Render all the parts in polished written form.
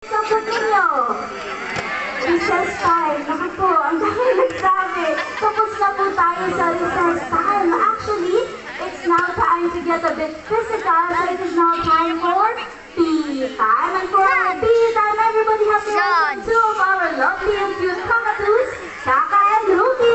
Sagot ninyo. Recess time. Naku po, ang dami nagsabi. Tapos na po tayo sa recess time. Actually, it's now time to get a bit physical. So it is now time for PE time. And for our PE time, everybody have to welcome two of our lovely and cute cockatoos, Kaka and Ruki.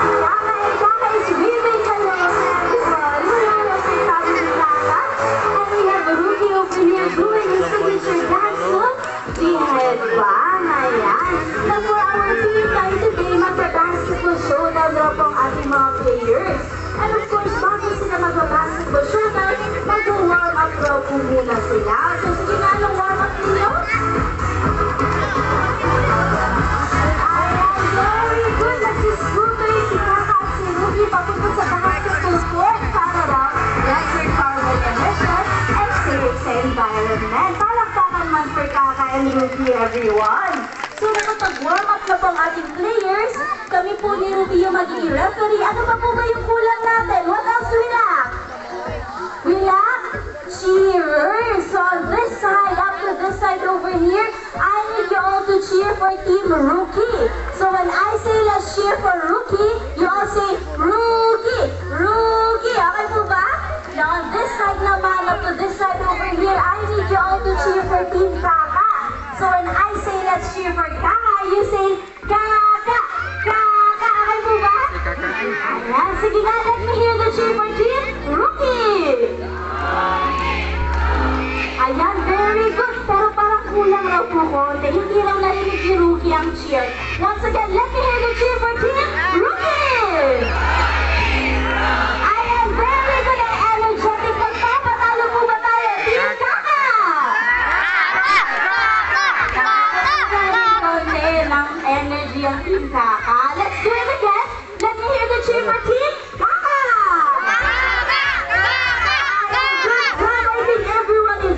Si Kaka and Kaka is waving hello to everyone. Hello, say sabi ni Kaka. And we have Ruki over here doing his signature dance move. The headbang, ayan. So for our PE time today, magpa-basketball showdown daw po ang ating mga players. And of course, bago sila magpa-basketball showdown, mag-warm up daw po muna sila. So sige nga, anong warm up ninyo? Ayan, very good. Nagsiskutay si Kaka at si Ruby papunta sa basketball court para daw record carbon emission and save sa environment. Palakpakan man for Kaka and Ruby, everyone. So nakapag-warm up na po ang ating players. Kami po ni Ruby yung magiging referee. Ano pa po ba yung kulang natin? What else do we lack? We lack cheerers. So on this side, up to this side over here, I need you all to cheer for Team Rookie. So when I say let's cheer for Rookie, you all say Rookie, Rookie. Okay po ba? Now on this side naman, up to this side over here, I need you all to cheer for Team Kaka. So when I say let's cheer for Kaka, you say Kaka, Kaka. Okay po ba? Ayan, sige nga, let me hear the cheer for Team Rookie. Ayan, very good. Pero parang kulang raw po konti. Hindi raw narinig ni Rookie ang cheer. Once again, let me hear the cheer for Team Rookie. Ayan, very good and energetic. Magpapatalo po ba tayo? Team Kaka! Konti ng energy ang Team Kaka. Let's do it again. Let me hear the cheer for Team Kaka!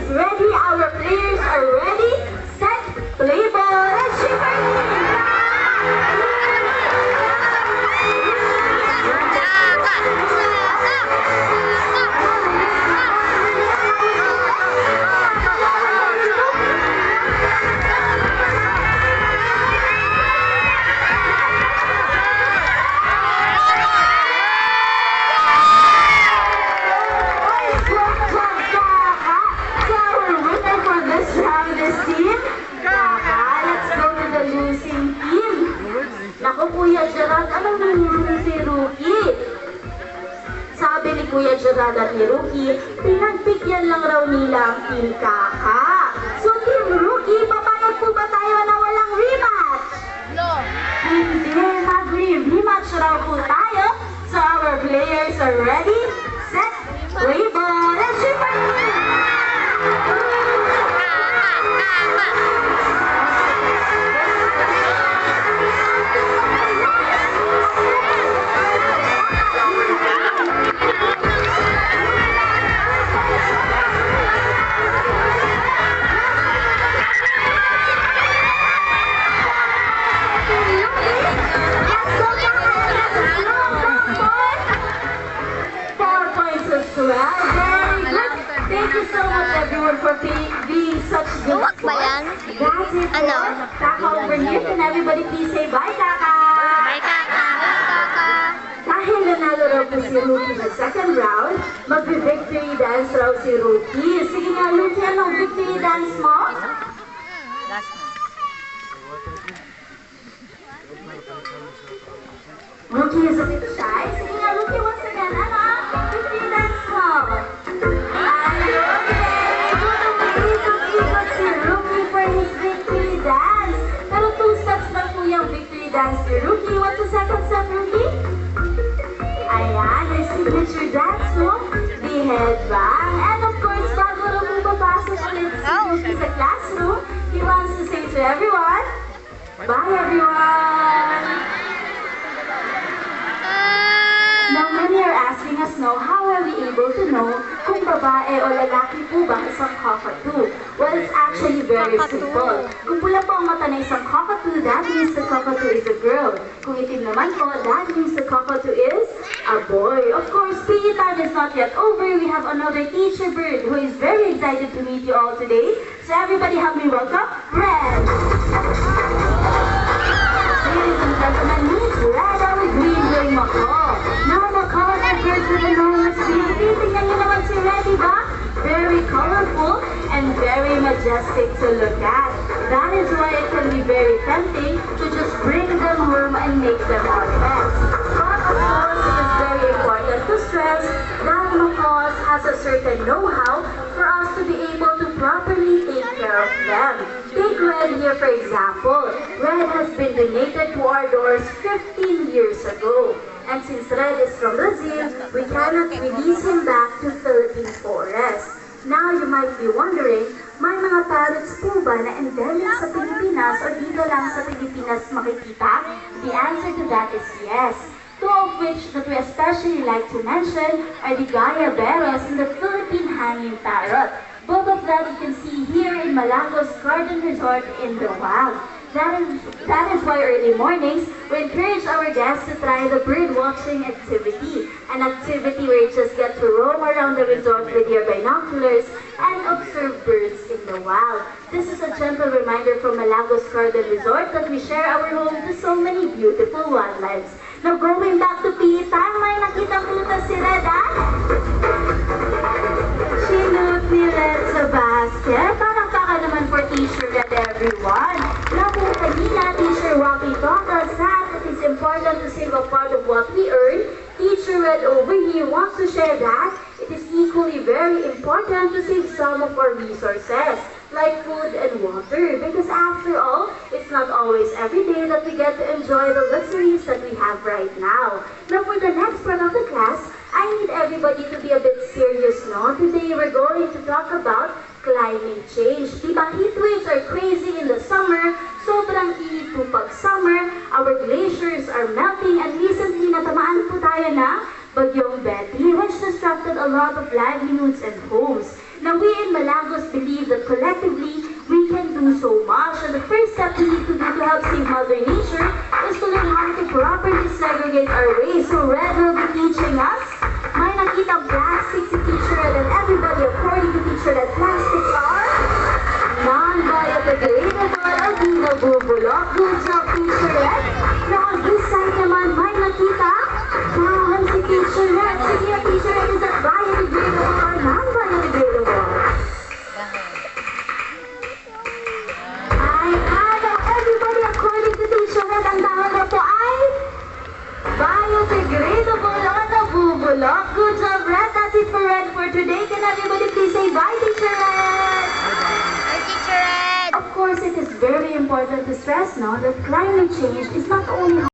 Ready, our players are ready, set, play ball, and shoot! Kuya Gerard, anong nangyari si Rookie? Sabi ni Kuya Gerard at ni Rookie, pinagbigyan lang raw nila ang Team Kaka. So Team Rookie, papayag po ba tayo na walang rematch? No. Hindi, mag-rematch raw po tayo. So our players are ready, set, play ball, and shoot! Being such good sports. That's it for Kaka over here. Can everybody please say bye, Kaka? Bye, Kaka. Dahil nanalo raw po si Rookie sa second round, mag-victory dance raw si Rookie. Sige nga, Rookie, anong victory dance mo? Rookie is a bit shy. Sige nga, Rookie, once again, ano ang victory dance mo? Dance to Rookie. What's the second step, Rookie? Ayan, your signature dance move, the headbang. And of course, bago na po papasok ulit si Rookie sa classroom, he wants to say to everyone, bye everyone! Now, many are asking us now, how are we able to know kung babae o lalaki po ba isang cockatoo? Well, it's actually very simple. Kung pula po ang mata ng isang cockatoo, that means the cockatoo is a girl. Kung itim naman po, that means the cockatoo is a boy. Of course, PE time is not yet over. We have another teacher bird who is very excited to meet you all today. So everybody help me welcome Red. Ladies and gentlemen, meet Red our green wing macaw. Now macaws are birds with enormous beauty. Tingnan niyo naman si Red, diba? Very colorful and very majestic to look at. That is why it can be very tempting to just bring them home and make them our pets. But of course, it is very important to stress that macaws has a certain know-how for us to be able to properly take care of them. Take Red here for example. Red has been donated to our doors 15 years ago. And since Red is from Brazil, we cannot release him back to Philippine forest. Now, you might be wondering, may mga parrots po ba na endemic sa Pilipinas o dito lang sa Pilipinas makikita? The answer to that is yes. Two of which that we especially like to mention are the Gayaberos and the Philippine hanging parrot. Both of them you can see here in Malagos Garden Resort in the wild. That is why early mornings, we encourage our guests to try the bird watching activity. An activity where you just get to roam around the resort with your binoculars and observe birds in the wild. This is a gentle reminder from Malagos Garden Resort that we share our home to so many beautiful wildlife. Now going back to PE time, may nakita ko na si Red, Sinut ni Red sa basket. Parang baka naman for Teacher Red, everyone. Now kung kanina, Teacher Rocky taught us that it is important to save a part of what we earn, Teacher Red over here wants to share that it is equally very important to save some of our resources, like food and water, because after all, it's not always every day that we get to enjoy the luxuries that we have right now. Now for the next part of the class, I need everybody to be a bit serious now. Today we're going to talk about climate change. Diba heat waves are crazy in the summer, sobrang init po pag summer, our glaciers are melting, and recently natamaan po tayo na Bagyong Betty, which disrupted a lot of livelihoods and homes. Now we in Malagos believe that collectively we can do so much, and the first step we need to do to help save Mother Nature is to learn how to properly segregate our waste. So Red will be teaching us. May nakita plastic si Teacher Red, and everybody according to Teacher Red, plastics are non-biodegradable at di nabubulok. Good job, Teacher Red. Now on this side naman, may nakita kahan si Teacher Red. Sige, Teacher Red, is that biodegradable or non-biodegradable? Everybody according to Teacher Red, ang dahon na po ay biodegradable o nabubulok. Good job, Red. That's it for Red for today. Can everybody please say bye, Teacher Red? Hi, Teacher Ed! Of course, it is very important to stress now that climate change is not only